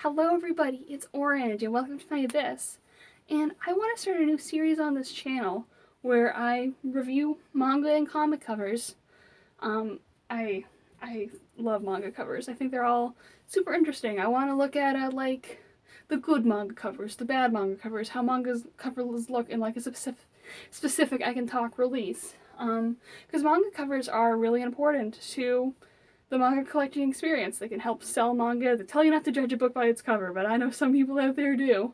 Hello everybody, it's Orange and welcome to my Abyss. And I want to start a new series on this channel where I review manga and comic covers. Um, I I love manga covers. I think they're all super interesting. I want to look at like the good manga covers, the bad manga covers, how manga's covers look in like a specific I can talk release. Because manga covers are really important to the manga collecting experience. They can help sell manga. They tell you not to judge a book by its cover, but I know some people out there do.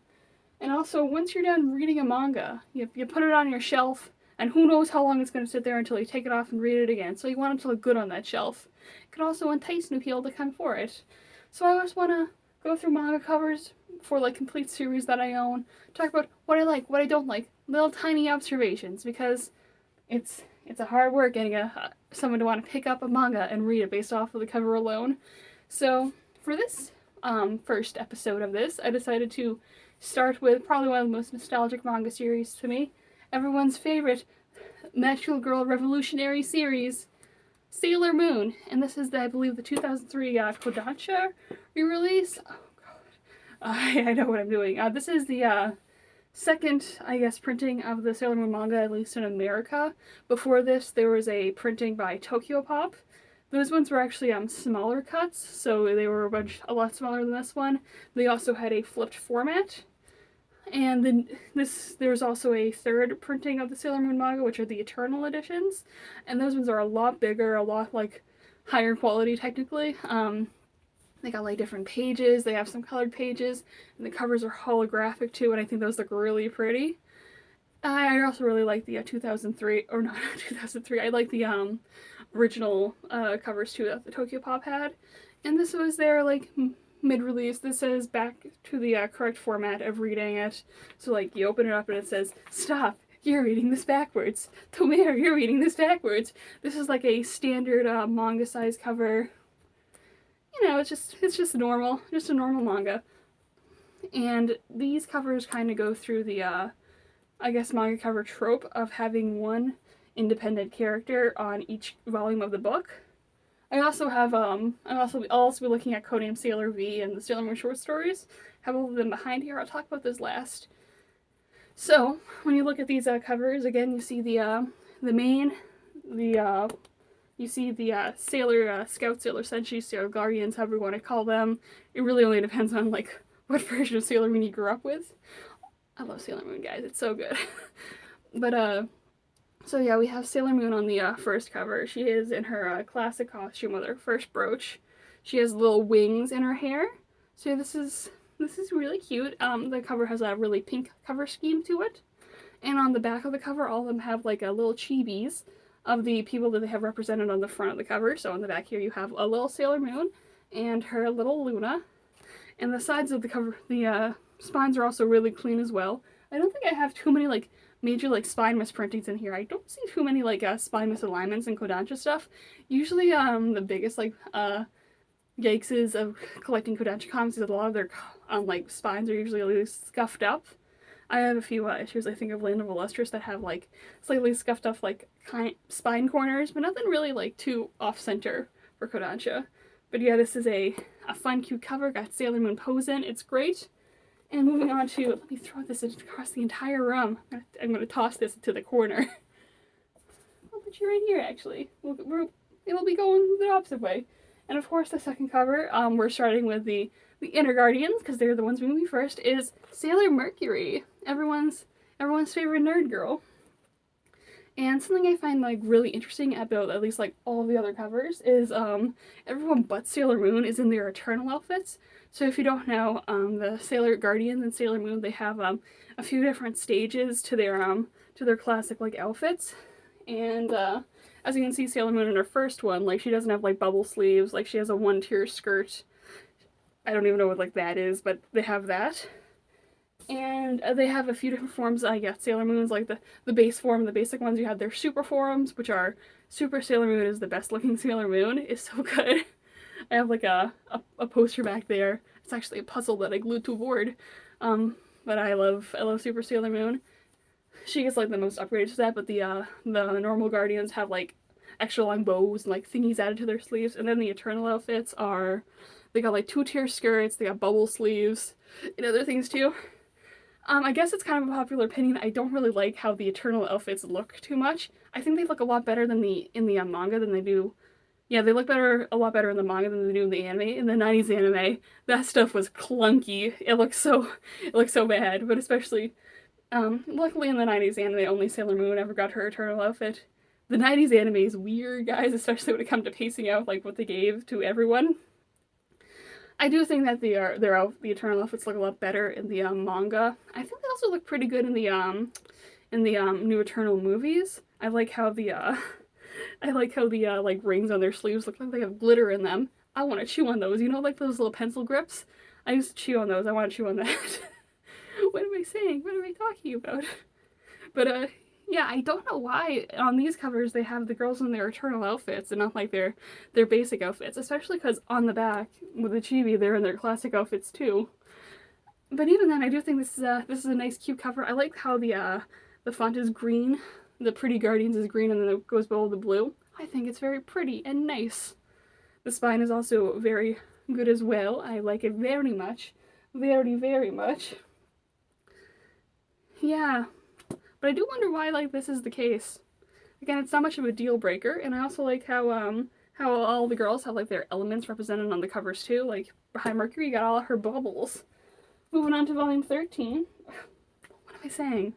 And also, once you're done reading a manga, you put it on your shelf, and who knows how long it's going to sit there until you take it off and read it again. So you want it to look good on that shelf. It can also entice new people to come for it. So I always want to go through manga covers for like complete series that I own, talk about what I like, what I don't like, little tiny observations, because it's a hard work getting someone to want to pick up a manga and read it based off of the cover alone. So for this first episode of this, I decided to start with probably one of the most nostalgic manga series to me, everyone's favorite Magical Girl Revolutionary series, Sailor Moon. And this is, I believe, the 2003 Kodansha re-release. Oh god, I know what I'm doing. This is the second, I guess, printing of the Sailor Moon manga, at least in America. Before this, there was a printing by Tokyo Pop. Those ones were actually smaller cuts, so they were a lot smaller than this one. They also had a flipped format. And then there's also a third printing of the Sailor Moon manga, which are the Eternal editions. And those ones are a lot bigger, a lot like higher quality technically. They got like different pages, they have some colored pages, and the covers are holographic too, and I think those look really pretty. I also really like the 2003, or not 2003, I like the original covers too that the Tokyo Pop had. And this was their like mid-release. This says back to the correct format of reading it. So like you open it up and it says, "Stop, you're reading this backwards. Tomer, you're reading this backwards." This is like a standard manga size cover. You know, it's just normal, just a normal manga. And these covers kind of go through the, I guess, manga cover trope of having one independent character on each volume of the book. I also have, I'll also be looking at Codename Sailor V and the Sailor Moon short stories. Have all of them behind here. I'll talk about those last. So, when you look at these covers, again, you see the main, you see the Sailor Scout, Sailor Senshi, Sailor Guardians, however you want to call them. It really only depends on like what version of Sailor Moon you grew up with. I love Sailor Moon, guys. It's so good. But so yeah, we have Sailor Moon on the first cover. She is in her classic costume with her first brooch. She has little wings in her hair. So this is really cute. The cover has a really pink cover scheme to it. And on the back of the cover, all of them have like a little chibis of the people that they have represented on the front of the cover. So on the back here you have a little Sailor Moon and her little Luna. And the sides of the cover, the spines are also really clean as well. I don't think I have too many like major like spine misprintings in here. I don't see too many like spine misalignments and Kodansha stuff. Usually the biggest like yikes of collecting Kodansha comics is that a lot of their like spines are usually really scuffed up. I have a few issues, I think, of Land of Illustris that have, like, slightly scuffed off, like, spine corners, but nothing really, like, too off-center for Kodansha. But yeah, this is a fun, cute cover. Got Sailor Moon posing. It's great. And moving on to, let me throw this across the entire room. I'm going to toss this into the corner. I'll put you right here, actually. It'll be going the opposite way. And of course, the second cover, we're starting with the Inner Guardians, because they're the ones moving first, is Sailor Mercury, everyone's favorite nerd girl. And something I find like really interesting about at least like all the other covers is everyone but Sailor Moon is in their Eternal outfits. So if you don't know, the Sailor Guardians and Sailor Moon, they have a few different stages to their classic like outfits. And as you can see, Sailor Moon in her first one, like she doesn't have like bubble sleeves, like she has a one-tier skirt. I don't even know what like that is, but they have that. And they have a few different forms. I guess Sailor Moon's like the base form, the basic ones. You have their super forms, which are Super Sailor Moon is the best looking Sailor Moon. It's so good. I have like a poster back there. It's actually a puzzle that I glued to a board. But I love Super Sailor Moon. She gets like the most upgraded set, but the normal Guardians have like extra long bows and like thingies added to their sleeves. And then the Eternal outfits are They got like two-tier skirts, they got bubble sleeves, and other things too. I guess it's kind of a popular opinion. I don't really like how the Eternal outfits look too much. I think they look a lot better than in the manga than they do. Yeah, they look a lot better in the manga than they do in the anime. In the 90s anime, that stuff was clunky. It looks so bad. But especially, luckily in the 90s anime, only Sailor Moon ever got her Eternal outfit. The 90s anime is weird, guys, especially when it comes to pacing out like what they gave to everyone. I do think that the Eternal outfits look a lot better in the manga. I think they also look pretty good in the new Eternal movies. I like how the like rings on their sleeves look like they have glitter in them. I want to chew on those. You know, like those little pencil grips. I used to chew on those. I want to chew on that. What am I saying? What am I talking about? But yeah, I don't know why on these covers they have the girls in their Eternal outfits and not like their basic outfits, especially because on the back with the chibi they're in their classic outfits too. But even then, I do think this is a nice cute cover. I like how the font is green, the Pretty Guardians is green, and then it goes below the blue. I think it's very pretty and nice. The spine is also very good as well. I like it very much, very much. Yeah. But I do wonder why like this is the case. Again, it's not much of a deal breaker, and I also like how all the girls have like their elements represented on the covers too. Like behind Mercury, you got all her bubbles. Moving on to volume 13. What am I saying?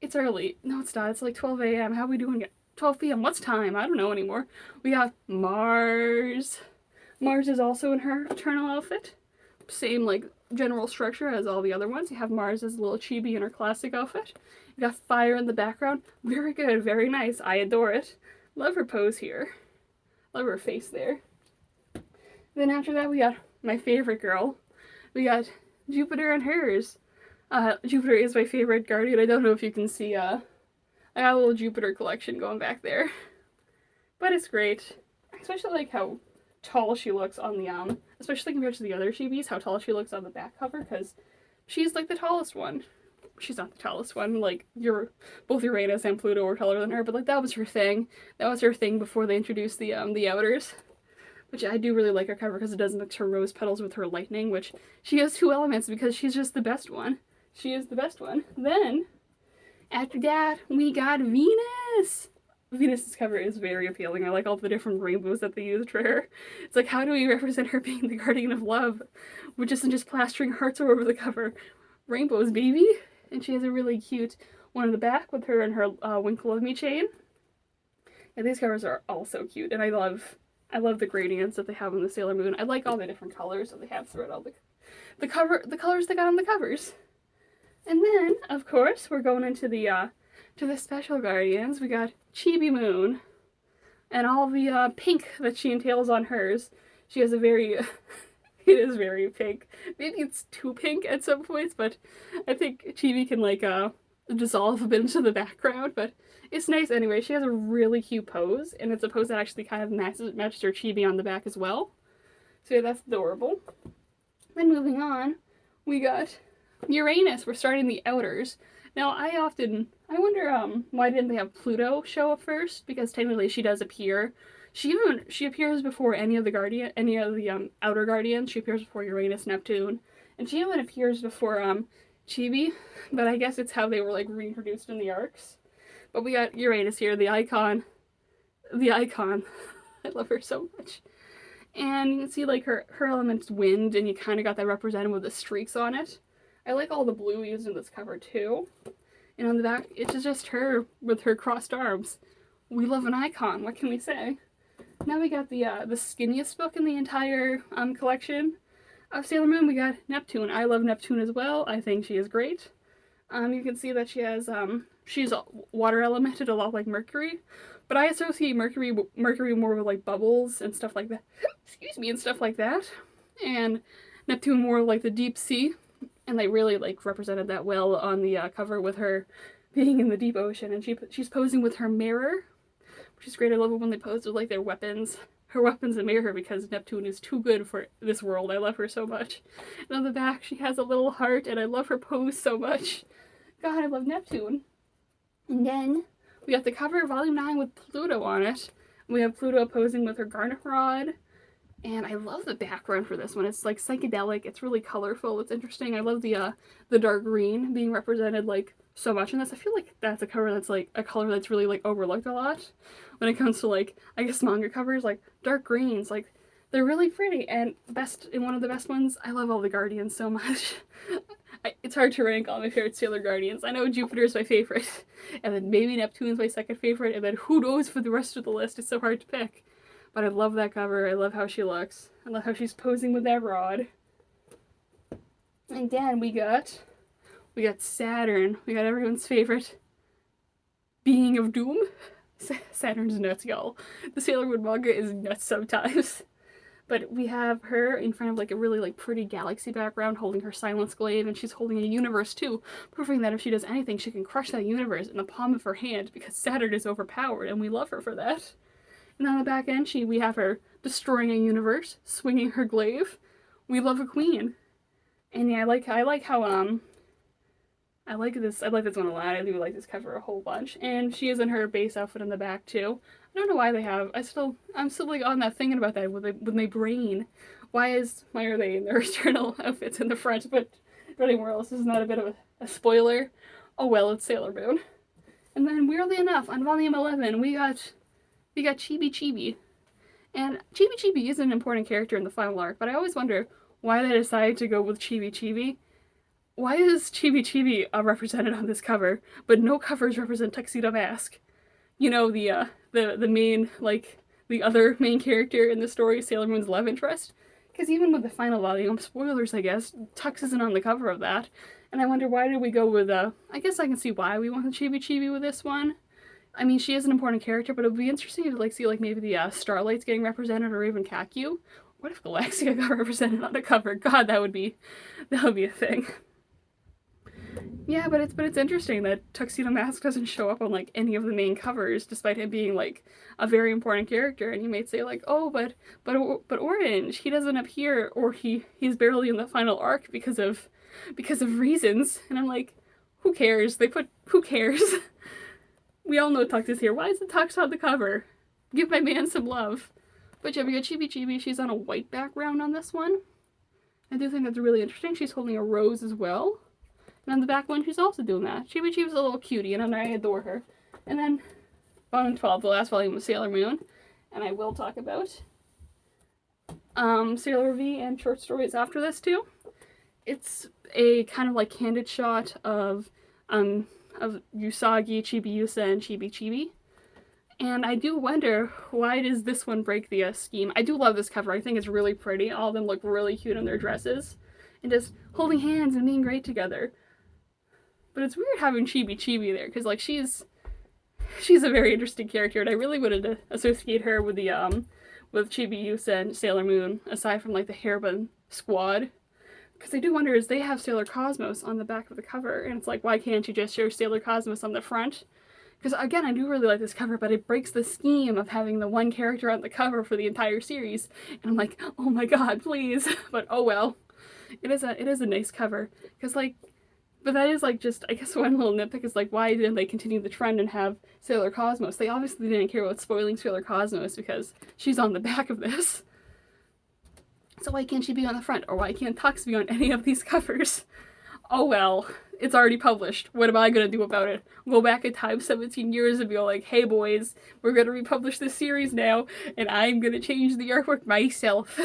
It's early. No, it's not. It's like 12 a.m. How are we doing it? 12 p.m. What's time? I don't know anymore. We got Mars. Mars is also in her Eternal outfit. Same like general structure as all the other ones. You have Mars as a little chibi in her classic outfit. You got Fire in the background. Very good, very nice. I adore it. Love her pose here. Love her face there. Then after that we got my favorite girl. We got Jupiter and hers. Jupiter is my favorite guardian. I don't know if you can see, I got a little Jupiter collection going back there. But it's great. I especially like how tall she looks on the, especially compared to the other chibis, how tall she looks on the back cover, because she's like the tallest one. She's not the tallest one, like, both Uranus and Pluto were taller than her, but like, that was her thing. That was her thing before they introduced the outers. Which I do really like her cover because it does mix her rose petals with her lightning, which she has two elements because she's just the best one. She is the best one. Then, after that, we got Venus! Venus's cover is very appealing. I like all the different rainbows that they used for her. It's like, how do we represent her being the guardian of love, which isn't just plastering hearts all over the cover? Rainbows, baby! And she has a really cute one in the back with her and her Winkle of Me chain. And these covers are all so cute, and I love the gradients that they have on the Sailor Moon. I like all the different colors that they have throughout all the colors they got on the covers. And then, of course, we're going into the special guardians. We got Chibi Moon, and all the pink that she entails on hers. She has a very, it is very pink. Maybe it's too pink at some points, but I think Chibi can like dissolve a bit into the background, but it's nice anyway. She has a really cute pose, and it's a pose that actually kind of matches her chibi on the back as well. So yeah, that's adorable. Then moving on, we got Uranus. We're starting the outers. Now, I wonder why didn't they have Pluto show up first? Because technically she does appear. She appears before any of the outer guardians. She appears before Uranus, Neptune, and she even appears before Chibi. But I guess it's how they were like reintroduced in the arcs. But we got Uranus here, the icon. The icon. I love her so much. And you can see like her element's wind, and you kind of got that represented with the streaks on it. I like all the blue used in this cover too. And on the back, it's just her with her crossed arms. We love an icon, what can we say? Now we got the skinniest book in the entire collection of Sailor Moon. We got Neptune. I love Neptune as well. I think she is great. You can see that she has, she's water elemented a lot like Mercury. But I associate Mercury more with like bubbles and stuff like that. Excuse me, and stuff like that. And Neptune more like the deep sea. And they really like represented that well on the cover with her being in the deep ocean, and she's posing with her mirror, which is great. I love it when they pose with like their weapons, her weapons and mirror, because Neptune is too good for this world. I love her so much. And on the back she has a little heart, and I love her pose so much. God, I love Neptune. And then we got the cover of Volume 9 with Pluto on it. We have Pluto posing with her garnet rod. And I love the background for this one. It's like psychedelic. It's really colorful. It's interesting. I love the dark green being represented like so much in this. I feel like that's a cover that's like a color that's really like overlooked a lot when it comes to like I guess manga covers. Like dark greens, like they're really pretty. And one of the best ones. I love all the Guardians so much. It's hard to rank all my favorite Sailor Guardians. I know Jupiter's my favorite, and then maybe Neptune's my second favorite, and then who knows for the rest of the list. It's so hard to pick. But I love that cover. I love how she looks. I love how she's posing with that rod. And then we got Saturn. We got everyone's favorite being of doom. Saturn's nuts, y'all. The Sailor Moon manga is nuts sometimes. But we have her in front of like a really like pretty galaxy background holding her silence glaive, and she's holding a universe too, proving that if she does anything, she can crush that universe in the palm of her hand because Saturn is overpowered, and we love her for that. And on the back end, we have her destroying a universe, swinging her glaive. We love a queen. And yeah, I like how I like this one a lot. I do like this cover a whole bunch. And she is in her base outfit in the back too. I don't know why they have. I'm still like on that thinking about that with my brain. Why are they in their external outfits in the front, but anywhere else? Isn't that a bit of a spoiler? Oh well, it's Sailor Moon. And then weirdly enough, on volume 11, we got Chibi Chibi. And Chibi Chibi is an important character in the final arc, but I always wonder why they decided to go with Chibi Chibi. Why is Chibi Chibi represented on this cover, but no covers represent Tuxedo Mask? You know, the main, like, the other main character in the story, Sailor Moon's love interest? Because even with the final volume, spoilers I guess, Tux isn't on the cover of that. And I wonder why did we go with, I guess I can see why we went with Chibi Chibi with this one. I mean, she is an important character, but it would be interesting to like see like maybe the Starlights getting represented, or even Kakyu. What if Galaxia got represented on the cover? God, that would be a thing. Yeah, but it's interesting that Tuxedo Mask doesn't show up on like any of the main covers, despite him being like a very important character. And you might say like, oh, but Orange, he doesn't appear, or he's barely in the final arc because of reasons. And I'm like, who cares? Who cares? We all know Tux is here. Why is the Tux on the cover? Give my man some love. But yeah, we got Chibi Chibi. She's on a white background on this one. I do think that's really interesting. She's holding a rose as well. And on the back one, she's also doing that. Chibi Chibi's a little cutie, and I adore her. And then, volume 12, the last volume of Sailor Moon. And I will talk about Sailor V and short stories after this, too. It's a kind of like candid shot of Usagi, Chibiusa, and Chibi Chibi. And I do wonder, why does this one break the scheme? I do love this cover. I think it's really pretty. All of them look really cute in their dresses. And just holding hands and being great together. But it's weird having Chibi Chibi there, because like she's a very interesting character, and I really wanted to associate her with with Chibiusa and Sailor Moon, aside from like the Hairbun squad. Because I do wonder, is they have Sailor Cosmos on the back of the cover, and it's like, why can't you just show Sailor Cosmos on the front? Because again, I do really like this cover, but it breaks the scheme of having the one character on the cover for the entire series. And I'm like, oh my god, please. But oh well. It is a nice cover. Because like, but that is like just, I guess one little nitpick is like, why didn't they continue the trend and have Sailor Cosmos? They obviously didn't care about spoiling Sailor Cosmos because she's on the back of this. So why can't she be on the front? Or why can't Tux be on any of these covers? Oh well, it's already published. What am I gonna do about it? Go back in time 17 years and be like, hey boys, we're gonna republish this series now, and I'm gonna change the artwork myself.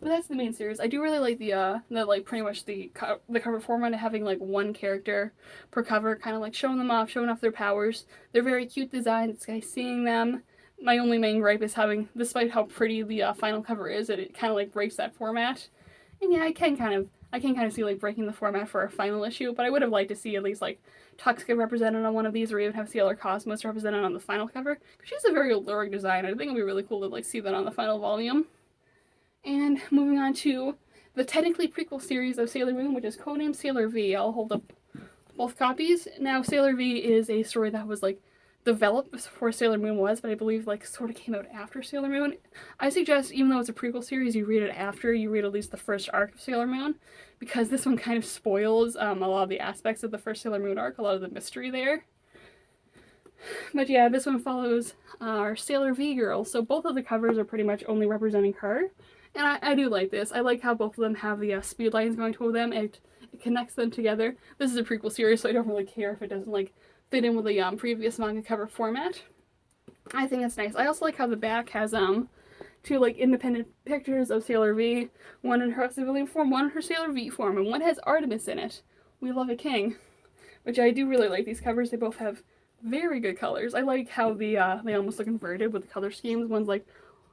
But that's the main series. I do really like the like pretty much the cover format, having like one character per cover, kind of like showing them off, showing off their powers. They're very cute designs. It's nice seeing them. My only main gripe is having, despite how pretty the final cover is, it kind of like breaks that format. And yeah, I can kind of see like breaking the format for a final issue, but I would have liked to see at least like Tux get represented on one of these, or even have Sailor Cosmos represented on the final cover. Because she's a very alluring design. I think it'd be really cool to like see that on the final volume. And moving on to the technically prequel series of Sailor Moon, which is codenamed Sailor V. I'll hold up both copies. Now, Sailor V is a story that was like developed before Sailor Moon was, but I believe like sort of came out after Sailor Moon. I suggest, even though it's a prequel series, you read it after you read at least the first arc of Sailor Moon, because this one kind of spoils a lot of the aspects of the first Sailor Moon arc, a lot of the mystery there. But yeah, this one follows our Sailor V girl, so both of the covers are pretty much only representing her. And I do like this. I like how both of them have the speed lines going toward them, and it connects them together. This is a prequel series, so I don't really care if it doesn't like fit in with the previous manga cover format. I think it's nice. I also like how the back has two like independent pictures of Sailor V, one in her civilian form, one in her Sailor V form, and one has Artemis in it. We love a king, which I do really like these covers. They both have very good colors. I like how they almost look inverted with the color schemes. One's like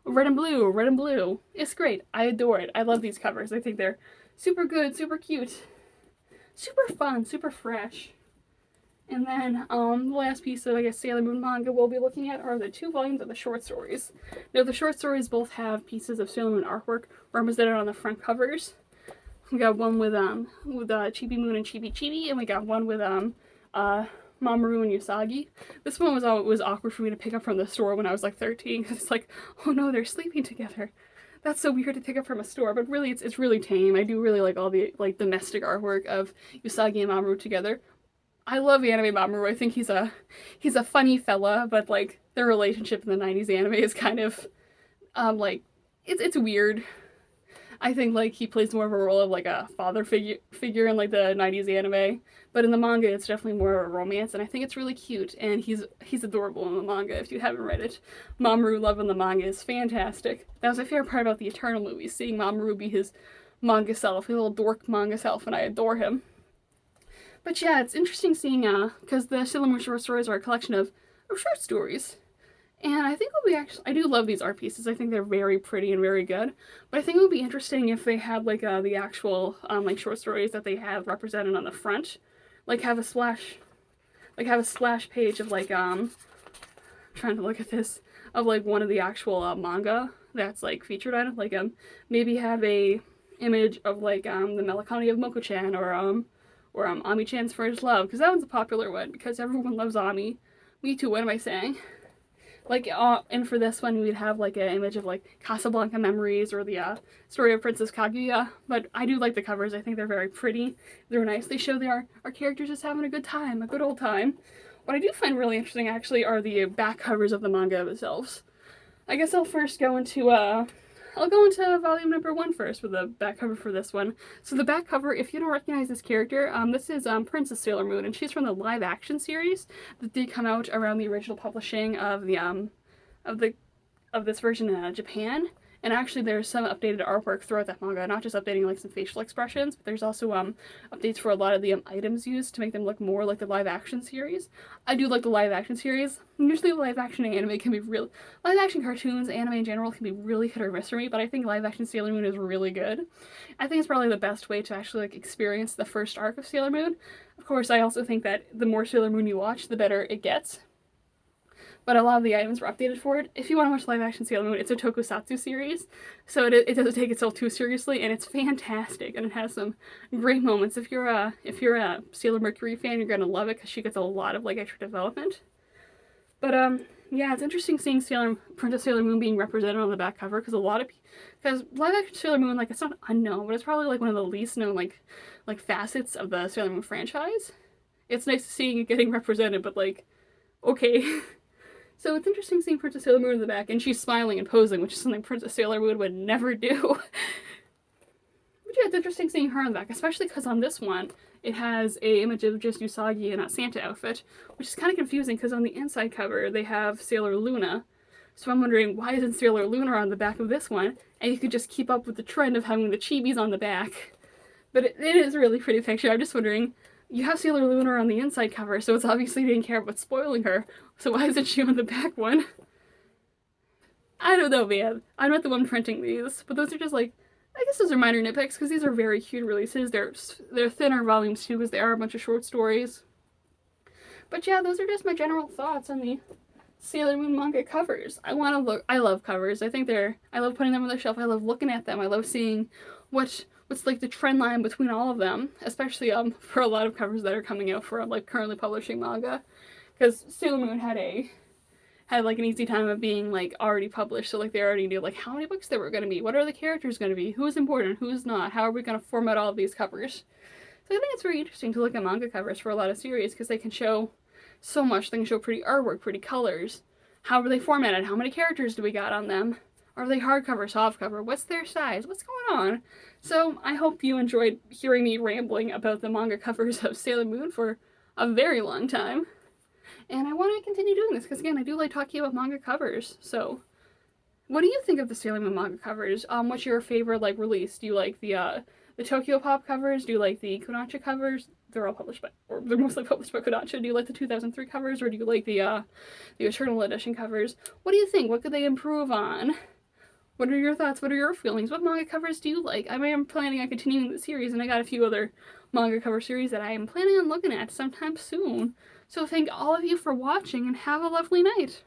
red and blue, red and blue. It's great. I adore it. I love these covers. I think they're super good, super cute, super fun, super fresh. And then the last piece of, I guess, Sailor Moon manga we'll be looking at are the 2 volumes of the short stories. Now, the short stories both have pieces of Sailor Moon artwork represented on the front covers. We got one with Chibi Moon and Chibi Chibi, and we got one with Mamoru and Usagi. This one was awkward for me to pick up from the store when I was like 13, because it's like, oh no, they're sleeping together. That's so weird to pick up from a store, but really it's really tame. I do really like all the like domestic artwork of Usagi and Mamoru together. I love anime Mamoru. I think he's a funny fella, but like their relationship in the 90s anime is kind of like it's weird. I think like he plays more of a role of like a father figure in like the 90s anime, but in the manga it's definitely more of a romance, and I think it's really cute, and he's adorable in the manga if you haven't read it. Mamoru Love in the manga is fantastic. That was my favorite part about the Eternal movies, seeing Mamoru be his manga self, his little dork manga self, and I adore him. But yeah, it's interesting seeing, because the Sailor Moon short stories are a collection of short stories. And I think I do love these art pieces. I think they're very pretty and very good. But I think it would be interesting if they had like the actual like short stories that they have represented on the front, like have a splash page of like trying to look at this, of like one of the actual manga that's like featured on it. Like maybe have a image of like the Melancholy of Moko-chan, or Ami-chan's First Love, because that one's a popular one, because everyone loves Ami. Me too, what am I saying? Like, and for this one, we'd have like an image of like Casablanca Memories, or the story of Princess Kaguya. But I do like the covers. I think they're very pretty. They're nice. They show our characters just having a good time, a good old time. What I do find really interesting, actually, are the back covers of the manga themselves. I guess I'll first go into volume number 1 first with the back cover for this one. So the back cover, if you don't recognize this character, this is Princess Sailor Moon, and she's from the live action series that did come out around the original publishing of this version in Japan. And actually there's some updated artwork throughout that manga, not just updating like some facial expressions, but there's also updates for a lot of the items used to make them look more like the live action series. I do like the live action series. Usually live action anime can be real, live action cartoons, anime in general, can be really hit or miss for me, but I think live action Sailor Moon is really good. I think it's probably the best way to actually like experience the first arc of Sailor Moon. Of course, I also think that the more Sailor Moon you watch, the better it gets. But a lot of the items were updated for it. If you want to watch live action Sailor Moon, it's a tokusatsu series, so it doesn't take itself too seriously, and it's fantastic, and it has some great moments. If you're a Sailor Mercury fan, you're gonna love it, because she gets a lot of like extra development. But yeah, it's interesting seeing Princess Sailor Moon being represented on the back cover, because live action Sailor Moon, like, it's not unknown, but it's probably like one of the least known like facets of the Sailor Moon franchise. It's nice seeing it getting represented, but like, okay. So it's interesting seeing Princess Sailor Moon in the back, and she's smiling and posing, which is something Princess Sailor Moon would never do. But yeah, it's interesting seeing her in the back, especially because on this one, it has a image of just Usagi in a Santa outfit, which is kind of confusing, because on the inside cover, they have Sailor Luna. So I'm wondering, why isn't Sailor Luna on the back of this one? And you could just keep up with the trend of having the chibis on the back. But it is a really pretty picture. I'm just wondering, you have Sailor Luna on the inside cover, so it's obviously didn't care about spoiling her, so why isn't she on the back one? I don't know, man. I'm not the one printing these, but those are just like, I guess those are minor nitpicks, because these are very cute releases. They're thinner volumes too, because they are a bunch of short stories. But yeah, those are just my general thoughts on the Sailor Moon manga covers. I love covers. I love putting them on the shelf. I love looking at them. I love seeing what's like the trend line between all of them, especially for a lot of covers that are coming out for like currently publishing manga, because Sailor Moon had like an easy time of being like already published, so like they already knew like how many books there were going to be, what are the characters going to be, who's important, who's not, how are we going to format all of these covers. So I think it's very interesting to look at manga covers for a lot of series, because they can show so much. Things show pretty artwork, pretty colors. How are they formatted? How many characters do we got on them? Are they hardcover, softcover? What's their size? What's going on? So I hope you enjoyed hearing me rambling about the manga covers of Sailor Moon for a very long time. And I want to continue doing this because, again, I do like talking about manga covers. So what do you think of the Sailor Moon manga covers? What's your favorite release? Do you like the Tokyo Pop covers? Do you like the Kodansha covers? They're all published by, or they're mostly published by Kodansha. Do you like the 2003 covers, or do you like the Eternal Edition covers? What do you think? What could they improve on? What are your thoughts? What are your feelings? What manga covers do you like? I am planning on continuing the series, and I got a few other manga cover series that I am planning on looking at sometime soon. So thank all of you for watching, and have a lovely night.